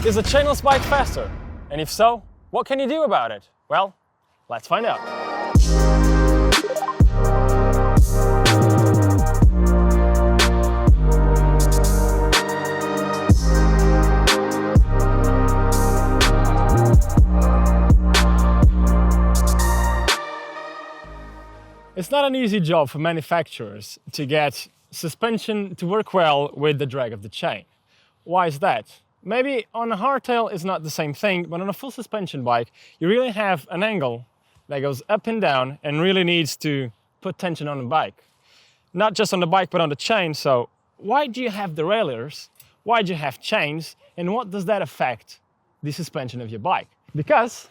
Is a chainless bike faster? And if so, what can you do about it? Well, let's find out. It's not an easy job for manufacturers to get suspension to work well with the drag of the chain. Why is that? Maybe on a hardtail it's not the same thing, but on a full suspension bike, you really have an angle that goes up and down and really needs to put tension on the bike. Not just on the bike, but on the chain. So why do you have derailleurs? Why do you have chains? And what does that affect the suspension of your bike? Because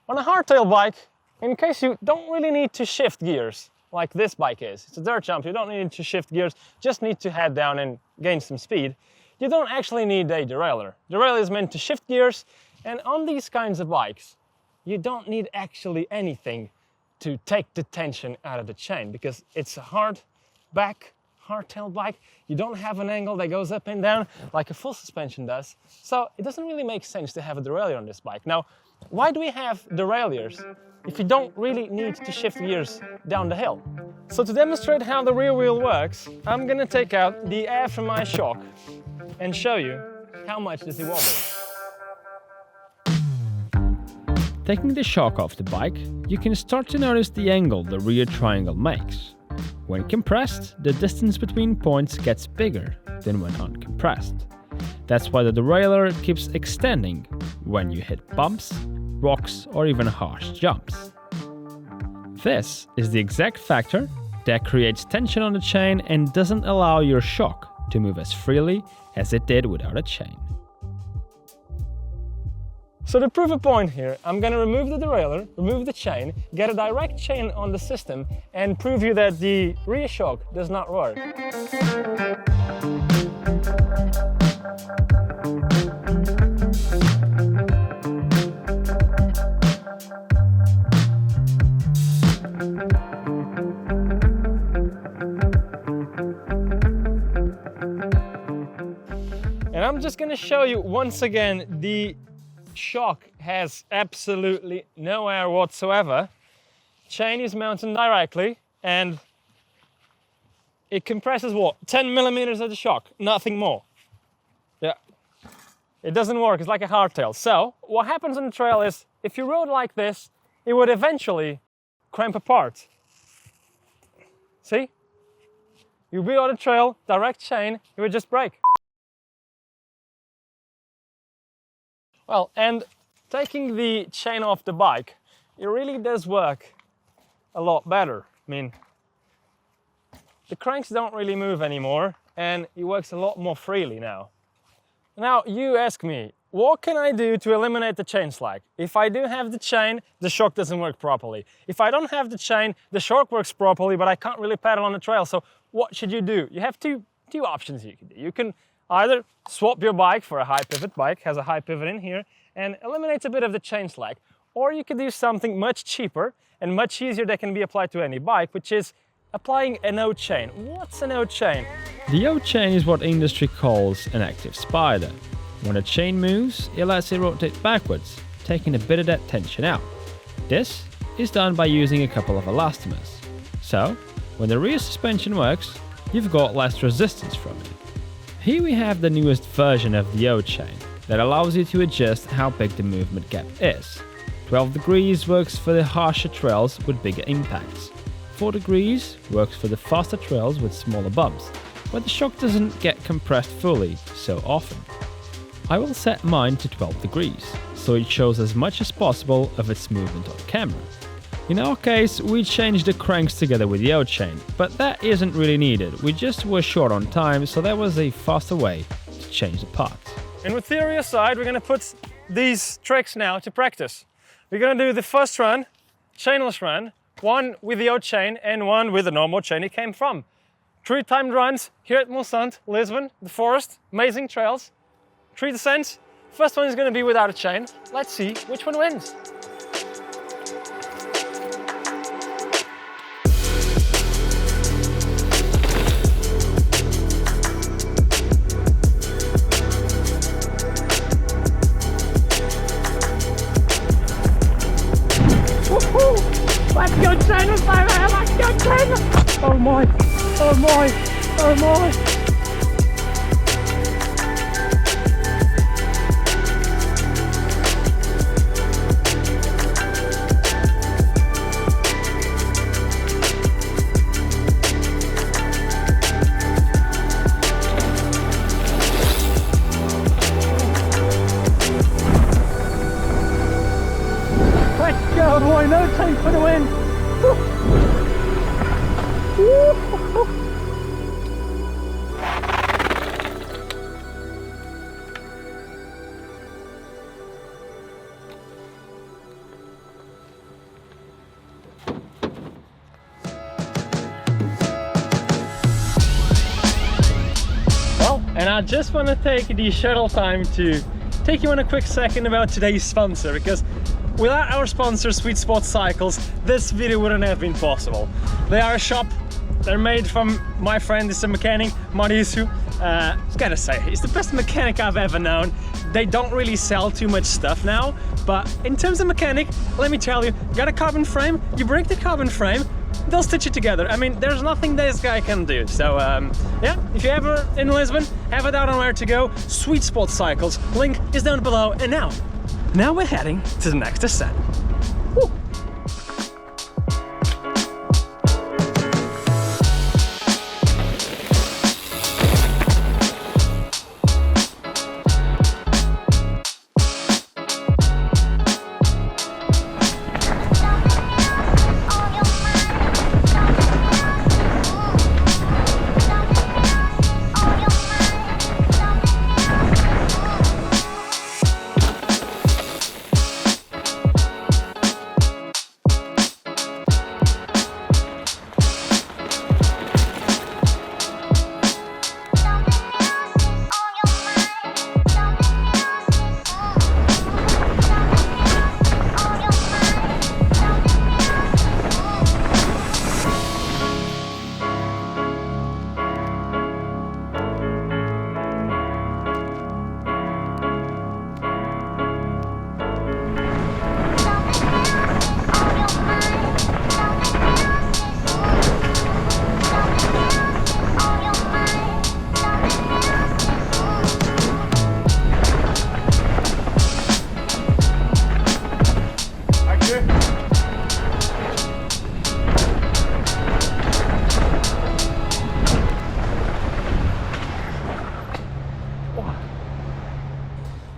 on a hardtail bike, in case you don't really need to shift gears, like this bike is, it's a dirt jump, you don't need to shift gears, just need to head down and gain some speed. You don't actually need a derailleur. Derailleur is meant to shift gears, and on these kinds of bikes, you don't need actually anything to take the tension out of the chain, because it's a hardtail bike. You don't have an angle that goes up and down like a full suspension does, so it doesn't really make sense to have a derailleur on this bike. Now, why do we have derailleurs if you don't really need to shift gears down the hill? So to demonstrate how the rear wheel works, I'm gonna take out the air from my shock and show you how much this wobbles. Taking the shock off the bike, you can start to notice the angle the rear triangle makes. When compressed, the distance between points gets bigger than when uncompressed. That's why the derailleur keeps extending when you hit bumps, rocks, or even harsh jumps. This is the exact factor that creates tension on the chain and doesn't allow your shock to move as freely as it did without a chain. So to prove a point here, I'm going to remove the derailleur, remove the chain, get a direct chain on the system, and prove you that the rear shock does not work. And I'm just going to show you once again, the shock has absolutely no air whatsoever. Chain is mounted directly and it compresses what? 10 millimeters of the shock, nothing more. Yeah, it doesn't work, it's like a hardtail. So what happens on the trail is, if you rode like this, it would eventually cramp apart. See? You be on the trail, direct chain, it would just break. Well, and taking the chain off the bike, it really does work a lot better. I mean, the cranks don't really move anymore and it works a lot more freely now. Now, you ask me, what can I do to eliminate the chain slack? If I do have the chain, the shock doesn't work properly. If I don't have the chain, the shock works properly, but I can't really pedal on the trail. So what should you do? You have two options you can do. You can either swap your bike for a high pivot bike, has a high pivot in here, and eliminates a bit of the chain slack. Or you could do something much cheaper and much easier that can be applied to any bike, which is applying an O-chain. What's an O-chain? The O-chain is what industry calls an active spider. When a chain moves, it lets it rotate backwards, taking a bit of that tension out. This is done by using a couple of elastomers. So, when the rear suspension works, you've got less resistance from it. Here we have the newest version of the O-chain that allows you to adjust how big the movement gap is. 12 degrees works for the harsher trails with bigger impacts. 4 degrees works for the faster trails with smaller bumps, where the shock doesn't get compressed fully so often. I will set mine to 12 degrees, so it shows as much as possible of its movement on camera. In our case, we changed the cranks together with the O-chain, but that isn't really needed. We just were short on time, so there was a faster way to change the parts. And with theory aside, we're going to put these tricks now to practice. We're going to do the first run, chainless run, one with the O-chain and one with the normal chain it came from. 3 timed runs here at Monsanto, Lisbon, the forest, amazing trails. 3 descents. First one is going to be without a chain. Let's see which one wins. Oh my! Oh my! Let's go, boy! No time for the win! And I just want to take the shuttle time to take you on a quick second about today's sponsor, because without our sponsor Sweet Spot Cycles, this video wouldn't have been possible. They are a shop, they're made from my friend, is a mechanic, Maurício. Gotta say, he's the best mechanic I've ever known. They don't really sell too much stuff now, but in terms of mechanic, let me tell you, got a carbon frame, you break the carbon frame, they'll stitch it together. I mean, there's nothing this guy can do. So yeah, if you're ever in Lisbon, have a doubt on where to go, Sweet Spot Cycles, link is down below. And now we're heading to the next ascent. Woo.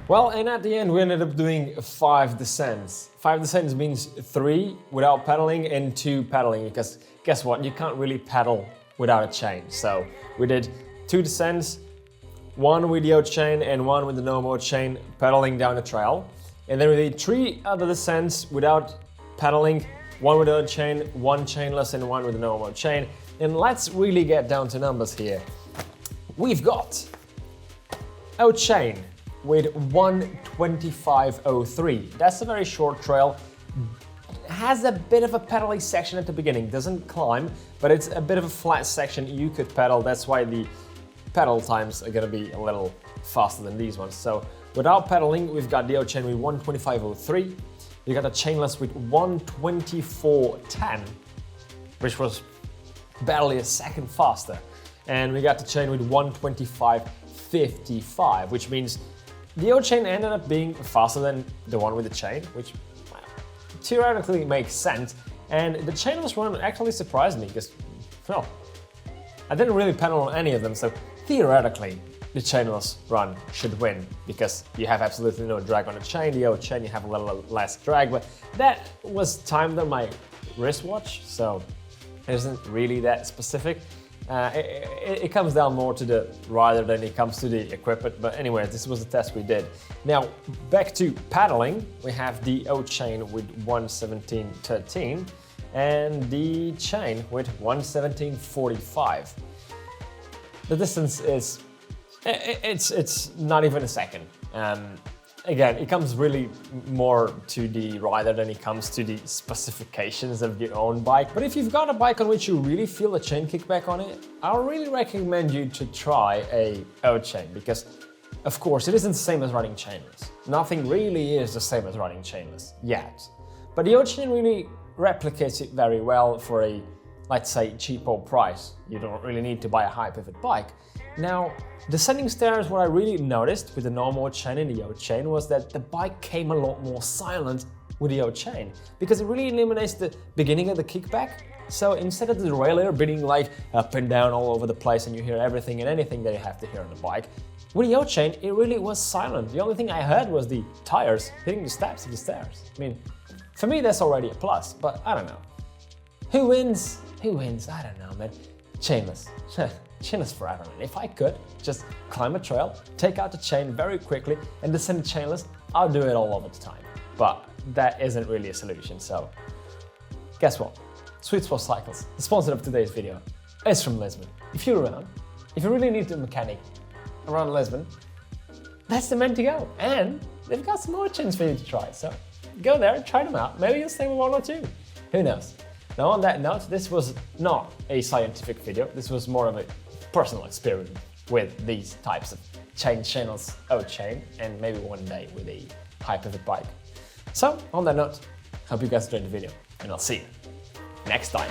Well, and at the end we ended up doing 5 descents. 5 descents means 3 without pedaling and 2 pedaling, because guess what, you can't really pedal without a chain. So we did 2 descents, 1 with the chain and 1 with the normal chain pedaling down the trail. And then we did 3 other descents without pedaling, 1 with the chain, 1 chainless and 1 with the normal chain. And let's really get down to numbers here. We've got a chain with 1:25.03. That's a very short trail. Has a bit of a pedally section at the beginning. Doesn't climb, but it's a bit of a flat section you could pedal. That's why the pedal times are gonna be a little faster than these ones. So without pedaling, we've got the chain with 1:25.03. We got a chainless with 1:24.10, which was barely a second faster. And we got the chain with 1:25.55, which means the chain ended up being faster than the one with the chain, which theoretically makes sense. And the chainless one actually surprised me because, well, I didn't really pedal on any of them, so theoretically the chainless run should win because you have absolutely no drag on the chain. The chain you have a little less drag, but that was timed on my wristwatch, so it isn't really that specific. It comes down more to the rider than it comes to the equipment, but anyway, this was the test we did. Now, back to paddling, we have the chain with 1:17.13 and the chain with 1:17.45. The distance is, it's not even a second. Again, it comes really more to the rider than it comes to the specifications of your own bike. But if you've got a bike on which you really feel a chain kickback on it, I really recommend you to try a chain because, of course, it isn't the same as running chainless. Nothing really is the same as running chainless yet. But the chain really replicates it very well for a let's say, cheapo price. You don't really need to buy a high pivot bike. Now, descending stairs, what I really noticed with the normal chain and the Yo chain was that the bike came a lot more silent with the Yo chain, because it really eliminates the beginning of the kickback. So instead of the derailleur beating like up and down all over the place and you hear everything and anything that you have to hear on the bike, with the Yo chain, it really was silent. The only thing I heard was the tires hitting the steps of the stairs. I mean, for me, that's already a plus, but I don't know. Who wins? Who wins? I don't know, man. Chainless. Chainless forever, man. If I could just climb a trail, take out the chain very quickly and descend chainless, I'll do it all over the time. But that isn't really a solution, so guess what? Sweet Spot Cycles, the sponsor of today's video, is from Lisbon. If you're around, if you really need a mechanic around Lisbon, that's the man to go. And they've got some more chains for you to try, so go there, try them out. Maybe you'll stay with one or two. Who knows? Now on that note, this was not a scientific video. This was more of a personal experiment with these types of chainless chain, and maybe one day with a high pivot bike. So on that note, hope you guys enjoyed the video, and I'll see you next time.